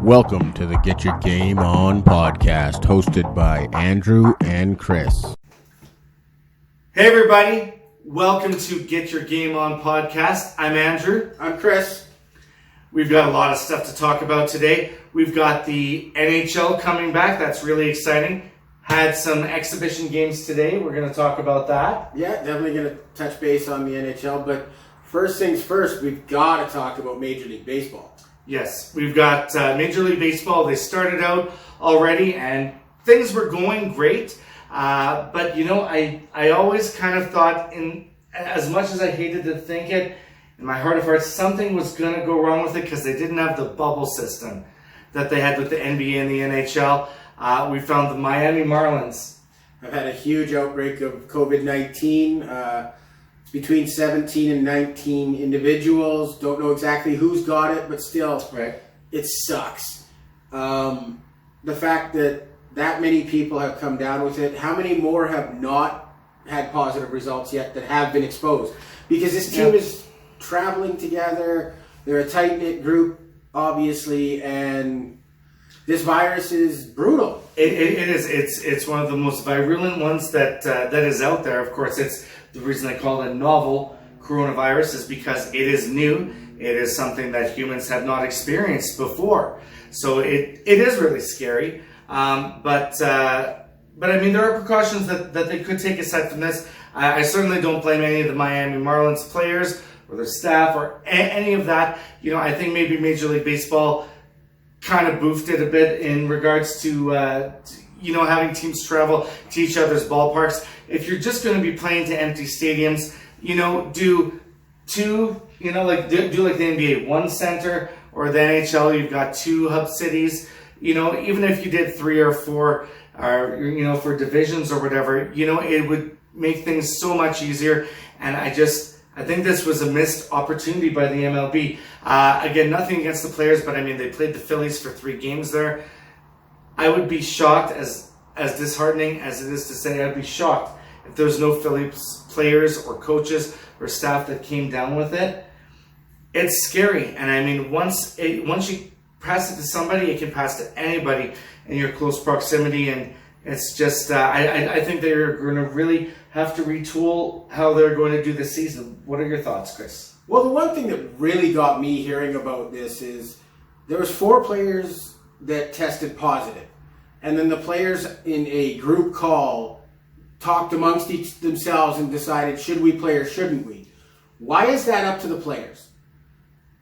Welcome to the Get Your Game On podcast, hosted by Andrew and Chris. Hey everybody, welcome to Get Your Game On podcast. I'm Andrew. I'm Chris. We've got a lot of stuff to talk about today. We've got the NHL coming back. That's really exciting. Had some exhibition games today. We're going to talk about that. Yeah, definitely going to touch base on the NHL, but first things first, we've got to talk about Major League Baseball. Yes, we've got Major League Baseball. They started out already and things were going great. But, you know, I always kind of thought, in as much as I hated to think it, in my heart of hearts, something was going to go wrong with it because they didn't have the bubble system that they had with the NBA and the NHL. We found the Miami Marlins have had a huge outbreak of COVID-19. Between 17 and 19 individuals. Don't know exactly who's got it, but still, right. It sucks. The fact that many people have come down with it. How many more have not had positive results yet that have been exposed? Because this team is traveling together. They're a tight-knit group, obviously, and this virus is brutal. It is. It's one of the most virulent ones that is out there. Of course, it's the reason I call it novel coronavirus is because it is new. It is something that humans have not experienced before. So it is really scary. But I mean, there are precautions that they could take aside from this. I certainly don't blame any of the Miami Marlins players or their staff or any of that. You know, I think maybe Major League Baseball kind of boofed it a bit in regards to having teams travel to each other's ballparks. If you're just going to be playing to empty stadiums, do two, like the NBA, one center, or the NHL, you've got two hub cities. Even if you did 3 or 4, or, for divisions or whatever, it would make things so much easier. And I think this was a missed opportunity by the MLB. Again, nothing against the players, but I mean, they played the Phillies for 3 games there. I would be shocked, as disheartening as it is to say, I'd be shocked if there was no Phillies players or coaches or staff that came down with it. It's scary. And I mean, once you pass it to somebody, it can pass to anybody in your close proximity. And it's just, I think they're going to really have to retool how they're going to do this season. What are your thoughts, Chris? Well, the one thing that really got me hearing about this is there was 4 players that tested positive. And then the players in a group call talked amongst themselves and decided, should we play or shouldn't we? Why is that up to the players?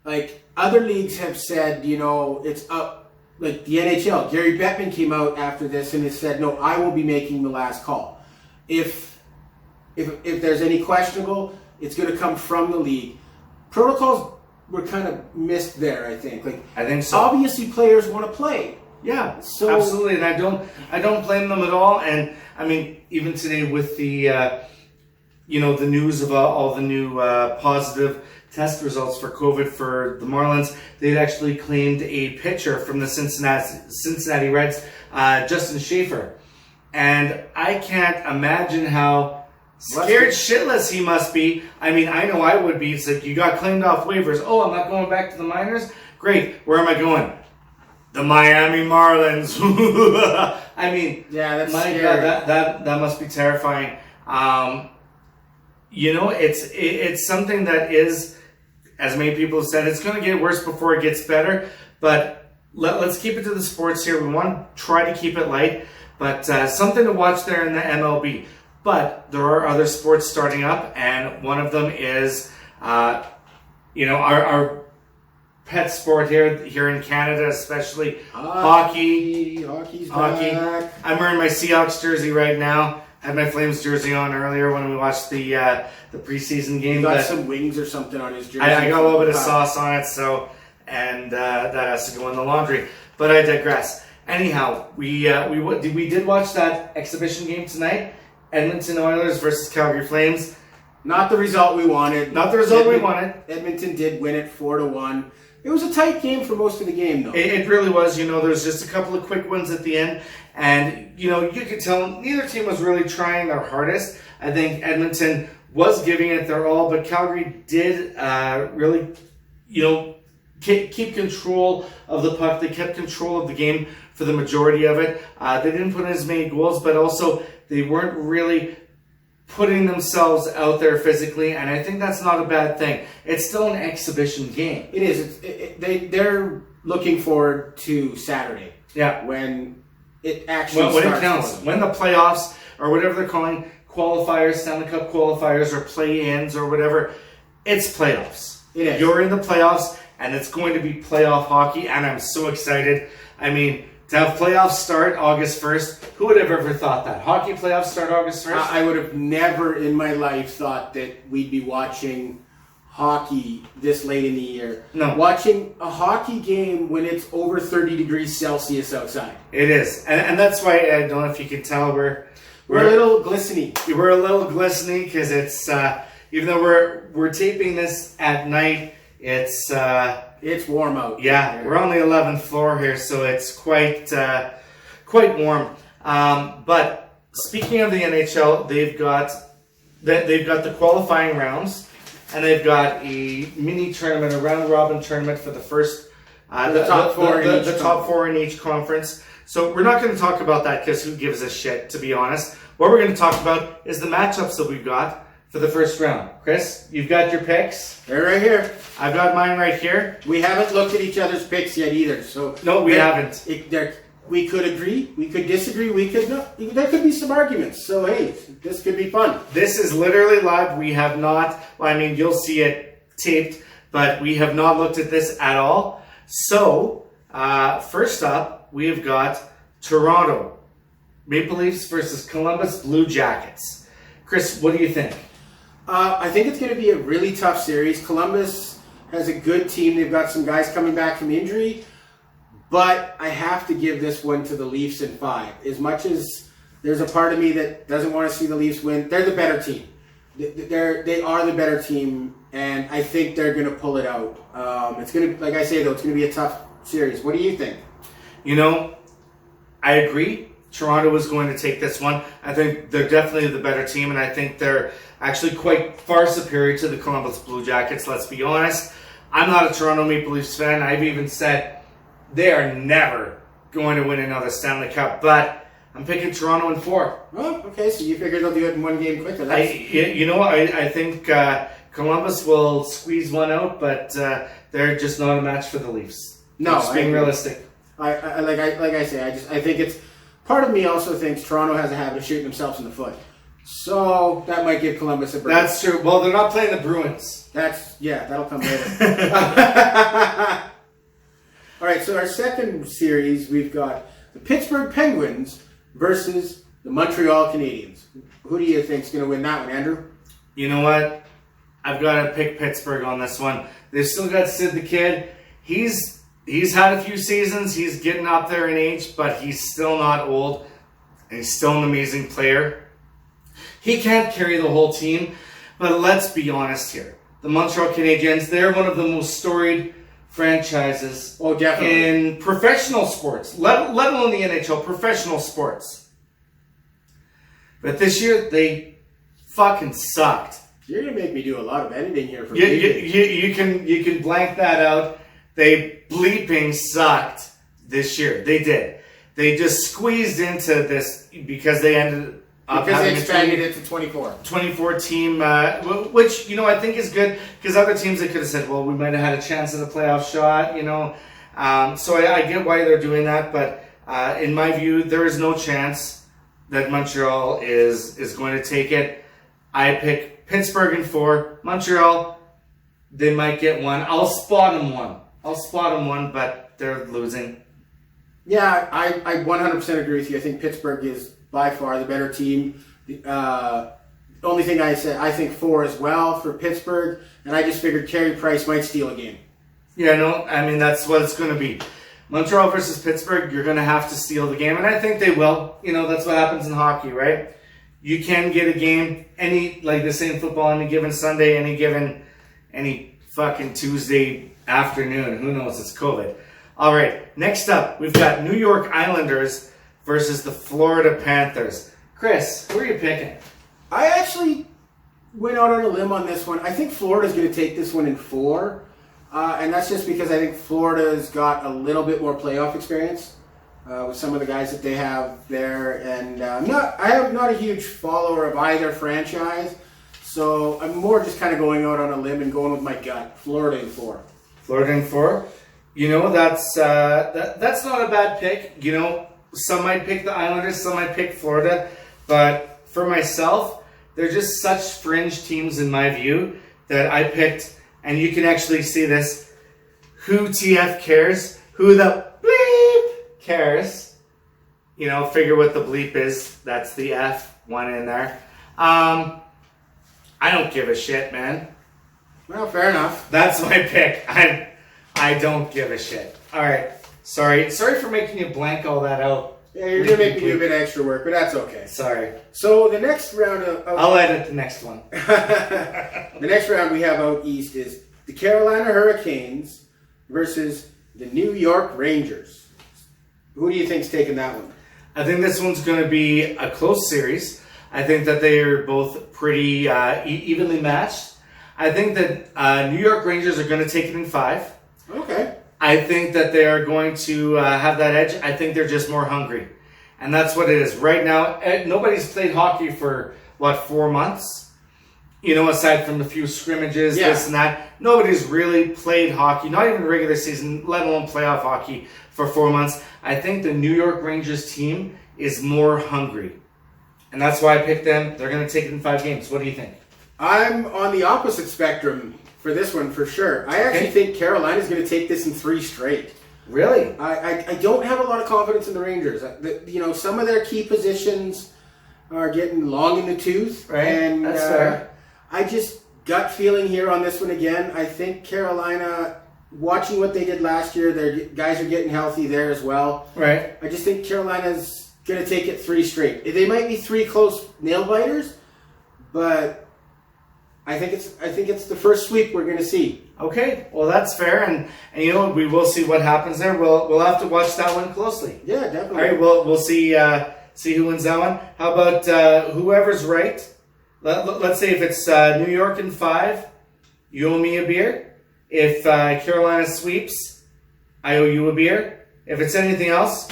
Like, other leagues have said, it's up, like the NHL. Gary Bettman came out after this and has said, no, I will be making the last call. If there's any questionable, it's going to come from the league. Protocols were kind of missed there, I think. I think so. Obviously, players want to play. Yeah, so absolutely, and I don't blame them at all. And I mean, even today with the the news about all the new positive test results for COVID for the Marlins, they'd actually claimed a pitcher from the Cincinnati Reds, Justin Schaefer, and I can't imagine how scared shitless he must be. I mean, I know I would be. It's like, you got claimed off waivers. Oh, I'm not going back to the minors? Great. Where am I going? The Miami Marlins. I mean, yeah, that's my scary. God, that must be terrifying. It's something that is, as many people have said, it's going to get worse before it gets better. But let's keep it to the sports here. We want to try to keep it light, but something to watch there in the MLB. But there are other sports starting up, and one of them is, our pet sport here in Canada, especially hockey. Hockey's back. I'm wearing my Seahawks jersey right now. I had my Flames jersey on earlier when we watched the preseason game. He got some wings or something on his jersey. I got a little bit of sauce on it, and that has to go in the laundry. But I digress. Anyhow, we did watch that exhibition game tonight. Edmonton Oilers versus Calgary Flames. Not the result we wanted. Edmonton did win it 4-1. It was a tight game for most of the game, though. It really was. There was just a couple of quick ones at the end. And, you could tell neither team was really trying their hardest. I think Edmonton was giving it their all, but Calgary did really, keep control of the puck. They kept control of the game for the majority of it. They didn't put in as many goals, but also they weren't really putting themselves out there physically, and I think that's not a bad thing. It's still an exhibition game. It is. They're looking forward to Saturday. Yeah. When it actually when starts. It counts. When the playoffs, or whatever they're calling, qualifiers, Stanley Cup qualifiers, or play-ins, or whatever, it's playoffs. It is. You're in the playoffs, and it's going to be playoff hockey, and I'm so excited. I mean, to have playoffs start August 1st, who would have ever thought that? Hockey playoffs start August 1st? I would have never in my life thought that we'd be watching hockey this late in the year. No. Watching a hockey game when it's over 30 degrees Celsius outside. It is. And that's why, I don't know if you can tell, we're a little glistening. We're a little glistening because it's, even though we're taping this at night, it's warm out. Yeah, we're on the 11th floor here, so it's quite warm. But speaking of the NHL, they've got the qualifying rounds, and they've got a mini tournament, a round robin tournament for the first the top four in each conference. So we're not going to talk about that because who gives a shit, to be honest. What we're going to talk about is the matchups that we've got for the first round. Chris, you've got your picks. They're right here. I've got mine right here. We haven't looked at each other's picks yet either. So no, we haven't. We could agree. We could disagree. We could not. There could be some arguments. So hey, this could be fun. This is literally live. We have not. Well, I mean, you'll see it taped, but we have not looked at this at all. So first up, we have got Toronto Maple Leafs versus Columbus Blue Jackets. Chris, what do you think? I think it's going to be a really tough series. Columbus has a good team. They've got some guys coming back from injury. But I have to give this one to the Leafs in 5. As much as there's a part of me that doesn't want to see the Leafs win, they're the better team. They are the better team, and I think they're going to pull it out. It's going to, like I say, though, it's going to be a tough series. What do you think? You know, I agree. Toronto is going to take this one. I think they're definitely the better team, and I think they're actually quite far superior to the Columbus Blue Jackets, let's be honest. I'm not a Toronto Maple Leafs fan. I've even said they are never going to win another Stanley Cup, but I'm picking Toronto in 4. Oh, okay, so you figure they'll do it in one game quicker. I think Columbus will squeeze one out, but they're just not a match for the Leafs. No, just being realistic. I think it's. Part of me also thinks Toronto has a habit of shooting themselves in the foot. So that might give Columbus a break. That's true. Well, they're not playing the Bruins. That'll come later. All right, so our second series, we've got the Pittsburgh Penguins versus the Montreal Canadiens. Who do you think is going to win that one, Andrew? You know what? I've got to pick Pittsburgh on this one. They've still got Sid the Kid. He's had a few seasons. He's getting up there in age, but he's still not old. And he's still an amazing player. He can't carry the whole team, but let's be honest here. The Montreal Canadiens, they're one of the most storied franchises in professional sports, let alone the NHL, professional sports. But this year, they fucking sucked. You're going to make me do a lot of editing here. You can blank that out. They bleeping sucked this year. They did. They just squeezed into this because they ended up because they expanded it to 24. 24 team, which, I think is good because other teams they could have said, well, we might have had a chance at a playoff shot, So I get why they're doing that, but in my view, there is no chance that Montreal is going to take it. I pick Pittsburgh in 4. Montreal, they might get one. I'll spot them one, but they're losing. Yeah, I 100% agree with you. I think Pittsburgh is by far the better team. The only thing I said, I think 4 as well for Pittsburgh, and I just figured Carey Price might steal a game. Yeah, no, I mean, that's what it's going to be. Montreal versus Pittsburgh, you're going to have to steal the game, and I think they will. That's what happens in hockey, right? You can get a game, like they say in football, any given Sunday, any fucking Tuesday afternoon. Who knows? It's COVID. All right. Next up, we've got New York Islanders versus the Florida Panthers. Chris, who are you picking? I actually went out on a limb on this one. I think Florida's going to take this one in 4. And that's just because I think Florida's got a little bit more playoff experience with some of the guys that they have there. And I am not a huge follower of either franchise, so I'm more just kind of going out on a limb and going with my gut. Florida in 4. Florida in 4. You know, that's not a bad pick. You know, some might pick the Islanders, some might pick Florida. But for myself, they're just such fringe teams in my view that I picked, and you can actually see this, who TF cares? Who the bleep cares? You know, figure what the bleep is. That's the F one in there. I don't give a shit, man. Well, fair enough. That's my pick. I don't give a shit. All right. Sorry for making you blank all that out. Yeah, you're going to make me do a bit of extra work, but that's okay. Sorry. So the next round of... I'll edit the next one. The next round we have out east is the Carolina Hurricanes versus the New York Rangers. Who do you think's taking that one? I think this one's going to be a close series. I think that they are both pretty evenly matched. I think that New York Rangers are going to take it in 5. Okay. I think that they are going to have that edge. I think they're just more hungry. And that's what it is. Right now, nobody's played hockey for, 4 months? You know, aside from a few scrimmages, this and that. Nobody's really played hockey, not even regular season, let alone playoff hockey, for 4 months. I think the New York Rangers team is more hungry. And that's why I picked them. They're going to take it in 5 games. What do you think? I'm on the opposite spectrum for this one, for sure. I actually think Carolina's going to take this in 3 straight. Really? I don't have a lot of confidence in the Rangers. Some of their key positions are getting long in the tooth. Right, and that's fair. I just gut feeling here on this one again. I think Carolina, watching what they did last year, their guys are getting healthy there as well. Right. I just think Carolina's going to take it 3 straight. They might be 3 close nail biters, but I think it's the first sweep we're going to see. Okay, well that's fair, and you know we will see what happens there. We'll have to watch that one closely. Yeah, definitely. All right, we'll see who wins that one. How about whoever's right? Let's say if it's New York in 5, you owe me a beer. If Carolina sweeps, I owe you a beer. If it's anything else,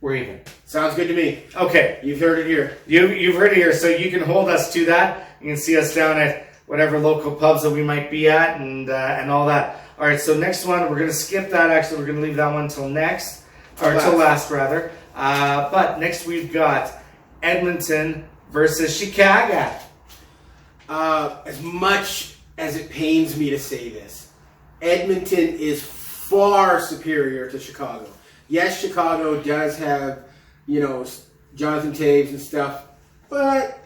we're even. Sounds good to me. Okay, You've heard it here. You've heard it here, so you can hold us to that. You can see us down at whatever local pubs that we might be at and all that. All right, so next one, we're going to skip that. Actually, we're going to leave that one till next, or till last rather. But next we've got Edmonton versus Chicago. As much as it pains me to say this, Edmonton is far superior to Chicago. Yes, Chicago does have, Jonathan Taves and stuff, but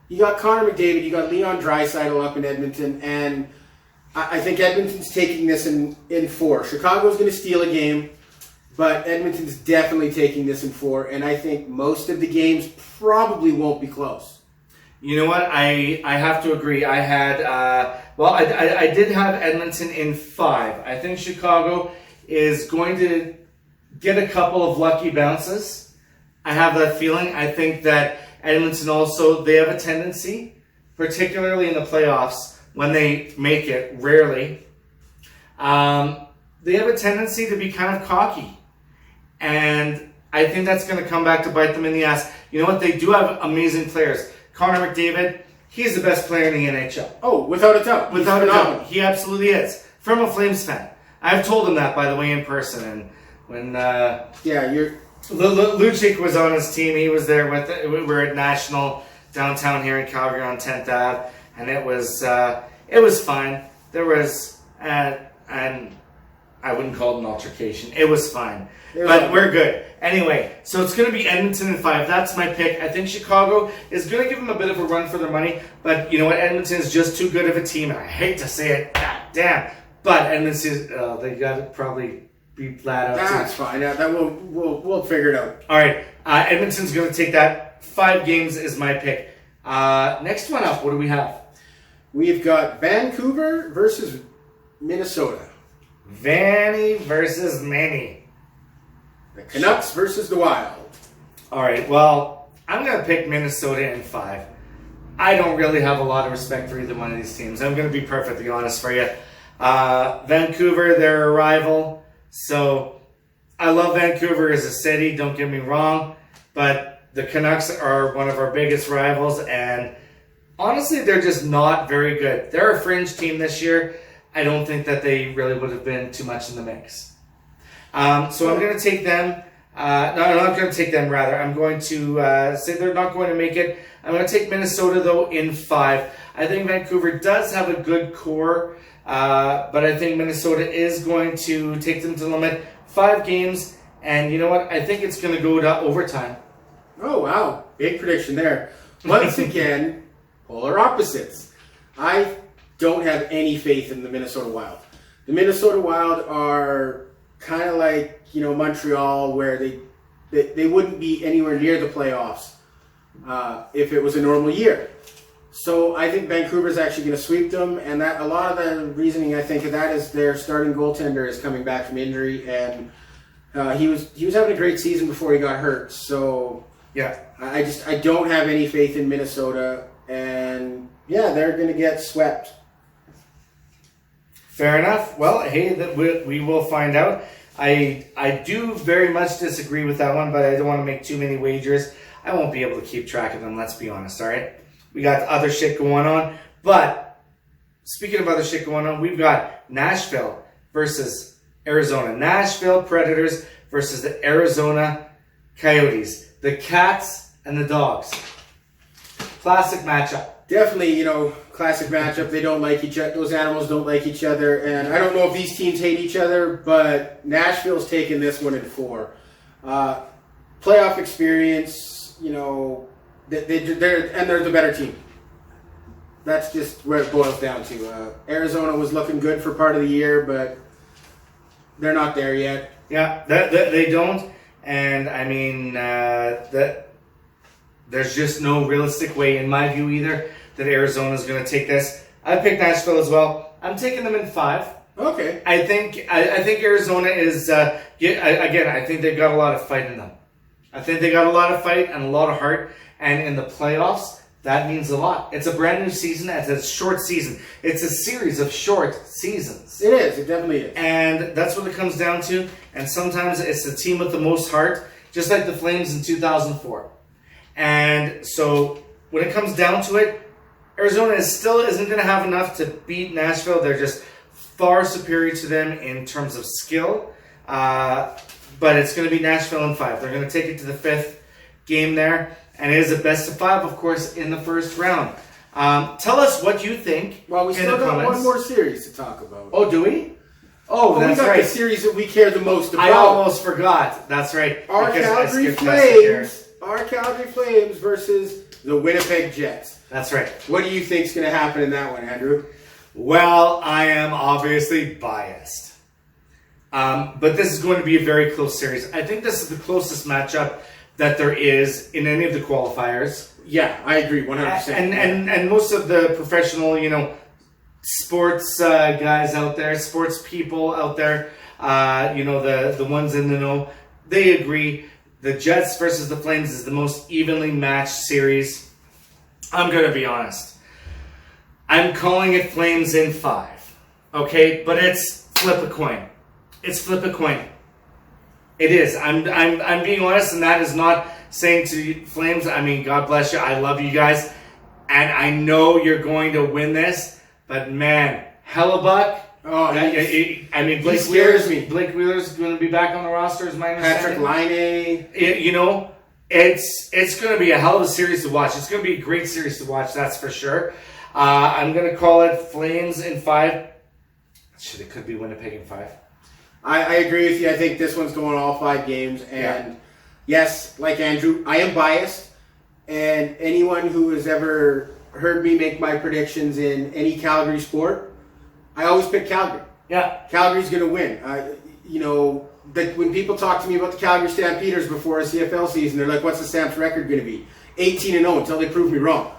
you got Connor McDavid, you got Leon Draisaitl up in Edmonton, and I think Edmonton's taking this in 4. Chicago's going to steal a game, but Edmonton's definitely taking this in 4, and I think most of the games probably won't be close. You know what? I have to agree. I had, I did have Edmonton in 5. I think Chicago is going to get a couple of lucky bounces. I have that feeling. I think that Edmonton also, they have a tendency, particularly in the playoffs, when they make it, rarely, they have a tendency to be kind of cocky. And I think that's going to come back to bite them in the ass. You know what? They do have amazing players. Connor McDavid, he's the best player in the NHL. Oh, without a doubt. Without a doubt. He absolutely is. From a Flames fan. I've told him that, by the way, in person. And when Lucic was on his team, he was there with it. We were at National downtown here in Calgary on 10th Ave, and it was fine. There was, and I wouldn't call it an altercation. It was fine. But we're good. Anyway, so it's going to be Edmonton in 5. That's my pick. I think Chicago is going to give them a bit of a run for their money, but you know what? Edmonton is just too good of a team, and I hate to say it. God damn. But Edmonton, they got to probably be flat out. That's fine. That we'll figure it out. All right. Edmonton's going to take that. 5 games is my pick. Next one up, what do we have? We've got Vancouver versus Minnesota. Vanny versus Manny. The Canucks versus the Wild. All right. Well, I'm going to pick Minnesota in 5. I don't really have a lot of respect for either one of these teams. I'm going to be perfectly honest for you. Vancouver, they're a rival. So I love Vancouver as a city, don't get me wrong. But the Canucks are one of our biggest rivals. And honestly, they're just not very good. They're a fringe team this year. I don't think that they really would have been too much in the mix. So I'm going to take them. No, I'm not going to take them, rather. I'm going to say they're not going to make it. I'm going to take Minnesota, though, in 5. I think Vancouver does have a good core, but I think Minnesota is going to take them to the limit. 5 games, and you know what? I think it's going to go to overtime. Oh, wow. Big prediction there. Once again, polar opposites. I don't have any faith in the Minnesota Wild. The Minnesota Wild are kind of like, Montreal, where they wouldn't be anywhere near the playoffs if it was a normal year. So I think Vancouver's actually going to sweep them, and that a lot of the reasoning I think of that is their starting goaltender is coming back from injury, and he was having a great season before he got hurt. So yeah, I don't have any faith in Minnesota, and yeah, they're going to get swept. Fair enough. Well, hey, we will find out. I do very much disagree with that one, but I don't want to make too many wagers. I won't be able to keep track of them, let's be honest, all right? We got other shit going on. But speaking of other shit going on, we've got Nashville versus Arizona. Nashville Predators versus the Arizona Coyotes. The cats and the dogs. Classic matchup. Definitely, classic matchup. They don't like each other. Those animals don't like each other. And I don't know if these teams hate each other, but Nashville's taking this one in 4. Playoff experience, they're the better team. That's just where it boils down to. Arizona was looking good for part of the year, but they're not there yet. Yeah, they don't. And, I mean, there's just no realistic way, in my view, either, that Arizona's going to take this. I picked Nashville as well. I'm taking them in 5. Okay. I think Arizona is, again, I think they've got a lot of fight in them. I think they got a lot of fight and a lot of heart. And in the playoffs, that means a lot. It's a brand new season. It's a short season. It's a series of short seasons. It is. It definitely is. And that's what it comes down to. And sometimes it's the team with the most heart, just like the Flames in 2004. And so when it comes down to it, Arizona still isn't going to have enough to beat Nashville. They're just far superior to them in terms of skill. But it's going to be Nashville in 5. They're going to take it to the 5th game there. And it is a best of 5, of course, in the first round. Tell us what you think. Well, we still got one more series to talk about. Oh, do we? Oh, that's we got right. the series that we care the most about. I almost forgot. That's right. Our Calgary Flames versus the Winnipeg Jets. That's right. What do you think is going to happen in that one, Andrew? Well, I am obviously biased. But this is going to be a very close series. I think this is the closest matchup that there is in any of the qualifiers. Yeah, I agree 100%. And most of the professional, sports guys out there, sports people out there, the ones in the know, they agree. The Jets versus the Flames is the most evenly matched series. I'm going to be honest. I'm calling it Flames in 5. Okay? But it's flip a coin. It's flip a coin. It is. I'm being honest, and that is not saying to you, Flames, I mean, God bless you. I love you guys. And I know you're going to win this. But, man, Hellebuck. Oh, Blake scares me. Blake Wheeler's going to be back on the roster, is my understanding. Patrick Laine. It's going to be a hell of a series to watch. It's going to be a great series to watch, that's for sure. I'm going to call it Flames in 5. Shit, it could be Winnipeg in 5. I agree with you. I think this one's going all 5 games. And yes, like Andrew, I am biased. And anyone who has ever heard me make my predictions in any Calgary sport, I always pick Calgary. Yeah. Calgary's going to win. When people talk to me about the Calgary Stampeders before a CFL season, they're like, what's the Stamps record going to be? 18-0 until they prove me wrong.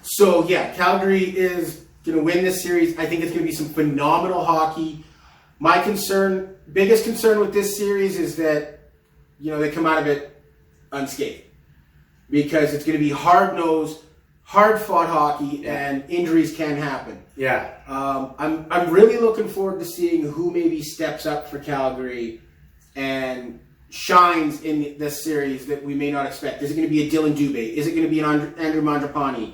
So, yeah, Calgary is going to win this series. I think it's going to be some phenomenal hockey. My biggest concern with this series is that, they come out of it unscathed. Because it's going to be hard-nosed, hard-fought hockey, and injuries can happen. Yeah. I'm really looking forward to seeing who maybe steps up for Calgary and shines in this series that we may not expect. Is it going to be a Dylan Dubé? Is it going to be an Andrew Mangiapane?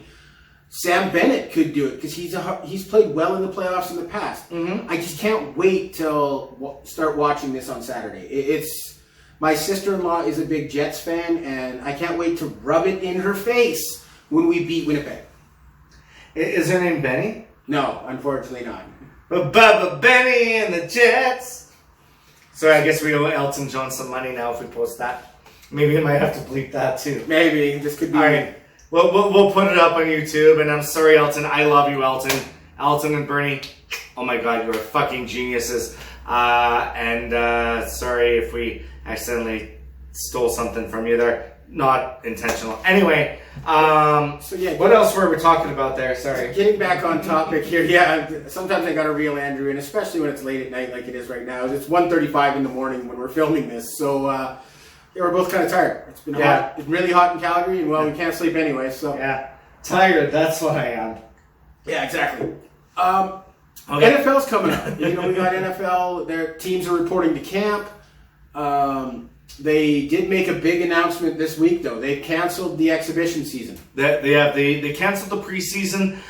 Sam Bennett could do it because he's played well in the playoffs in the past. Mm-hmm. I just can't wait till start watching this on Saturday. My sister-in-law is a big Jets fan, and I can't wait to rub it in her face when we beat Winnipeg. Is her name Benny? No, unfortunately not. Bubba Benny and the Jets. So I guess we owe Elton John some money now if we post that. Maybe we might have to bleep that too. Maybe. This could be... All right. Well, we'll put it up on YouTube, and I'm sorry, Elton. I love you, Elton. Elton and Bernie, oh my God, you're fucking geniuses. Sorry if we accidentally stole something from you there. Not intentional. Anyway, what else were we talking about there? Sorry. Getting back on topic here, sometimes I gotta reel Andrew, and especially when it's late at night like it is right now. It's 1:35 in the morning when we're filming this, so... we're both kind of tired. It's been hot. It's really hot in Calgary, and we can't sleep anyway. So tired. That's what I am. Yeah, exactly. NFL's coming up. We got NFL. Their teams are reporting to camp. They did make a big announcement this week, though. They canceled the exhibition season. They canceled the preseason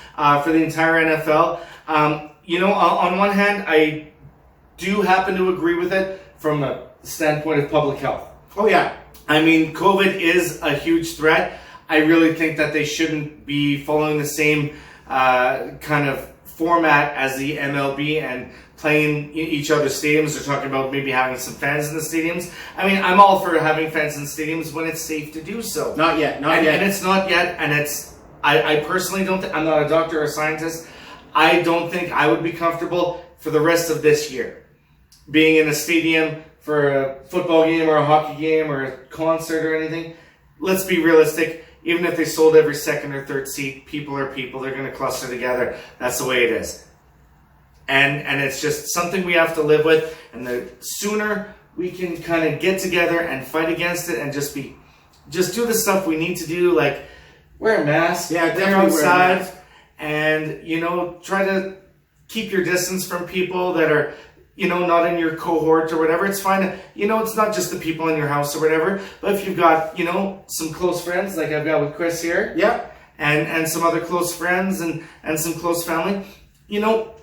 for the entire NFL. On one hand, I do happen to agree with it from a standpoint of public health. Oh, yeah. I mean, COVID is a huge threat. I really think that they shouldn't be following the same kind of format as the MLB and playing each other's stadiums. They're talking about maybe having some fans in the stadiums. I mean, I'm all for having fans in stadiums when it's safe to do so. Not yet. And it's not yet. And I personally don't think, I'm not a doctor or a scientist. I don't think I would be comfortable for the rest of this year being in a stadium for a football game or a hockey game or a concert or anything. Let's be realistic. Even if they sold every second or third seat, people are people. They're going to cluster together. That's the way it is. And it's just something we have to live with. And the sooner we can kind of get together and fight against it and just do the stuff we need to do, like wear a mask, definitely outside, wear a mask. And, try to keep your distance from people that are, not in your cohort or whatever. It's fine. It's not just the people in your house or whatever. But if you've got, some close friends like I've got with Chris here. Yeah. And some other close friends and some close family,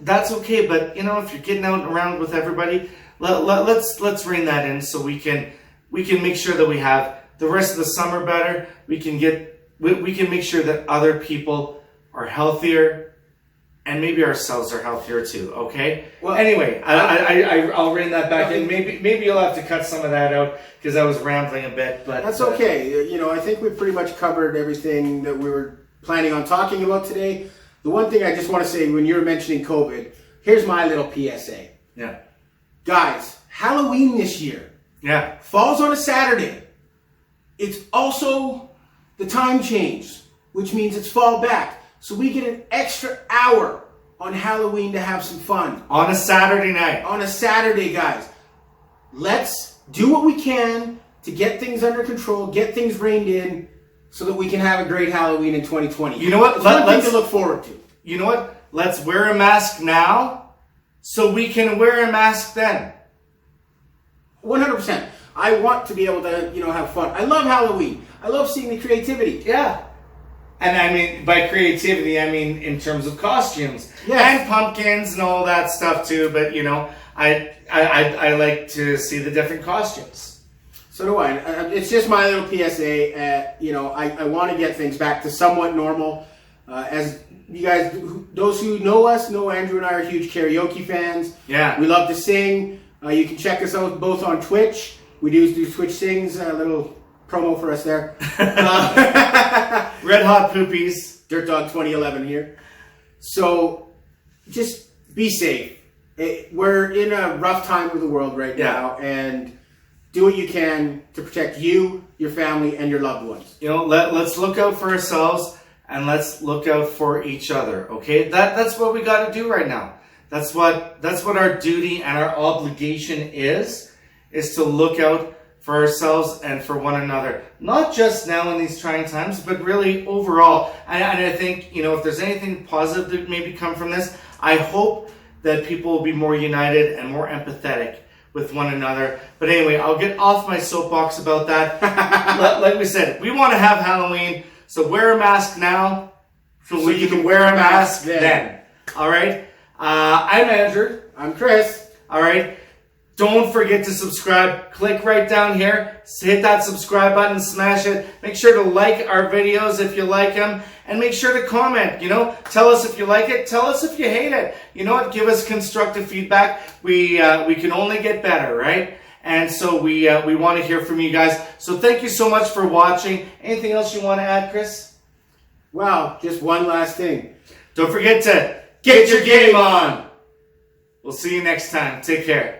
that's okay. But, if you're getting out and around with everybody, let's rein that in so we can make sure that we have the rest of the summer better. We can make sure that other people are healthier. And maybe ourselves are healthier too, okay? Well, anyway, I'll rein that back in. Maybe you'll have to cut some of that out because I was rambling a bit. But that's okay. I think we've pretty much covered everything that we were planning on talking about today. The one thing I just want to say when you're mentioning COVID, here's my little PSA. Yeah. Guys, Halloween this year. Yeah. Falls on a Saturday. It's also the time change, which means it's fall back. So we get an extra hour on Halloween to have some fun. On a Saturday night. On a Saturday, guys. Let's do what we can to get things under control, get things reined in, so that we can have a great Halloween in 2020. You know what? Let's look forward to. You know what? Let's wear a mask now so we can wear a mask then. 100%. I want to be able to, have fun. I love Halloween. I love seeing the creativity. Yeah. And I mean, by creativity, I mean in terms of costumes. Yes. And pumpkins and all that stuff too. But, I like to see the different costumes. So do I. It's just my little PSA. I want to get things back to somewhat normal. As you guys, those who know us, know Andrew and I are huge karaoke fans. Yeah. We love to sing. You can check us out both on Twitch. We do Twitch Sings, a little promo for us there. Red Hot Poopies. Dirt Dog 2011 here. So, just be safe. We're in a rough time with the world right now, and do what you can to protect you, your family, and your loved ones. Let's look out for ourselves, and let's look out for each other, okay? That's what we got to do right now. That's what our duty and our obligation is to look out for ourselves and for one another. Not just now in these trying times, but really overall. And I think, if there's anything positive that maybe come from this, I hope that people will be more united and more empathetic with one another. But anyway, I'll get off my soapbox about that. Like we said, we want to have Halloween, so wear a mask now so we can wear a mask then. All right? I'm Andrew. I'm Chris. All right? Don't forget to subscribe. Click right down here. Hit that subscribe button, smash it. Make sure to like our videos if you like them. And make sure to comment, Tell us if you like it. Tell us if you hate it. You know what? Give us constructive feedback. We can only get better, right? And so we want to hear from you guys. So thank you so much for watching. Anything else you want to add, Chris? Well, just one last thing. Don't forget to get your game on. We'll see you next time. Take care.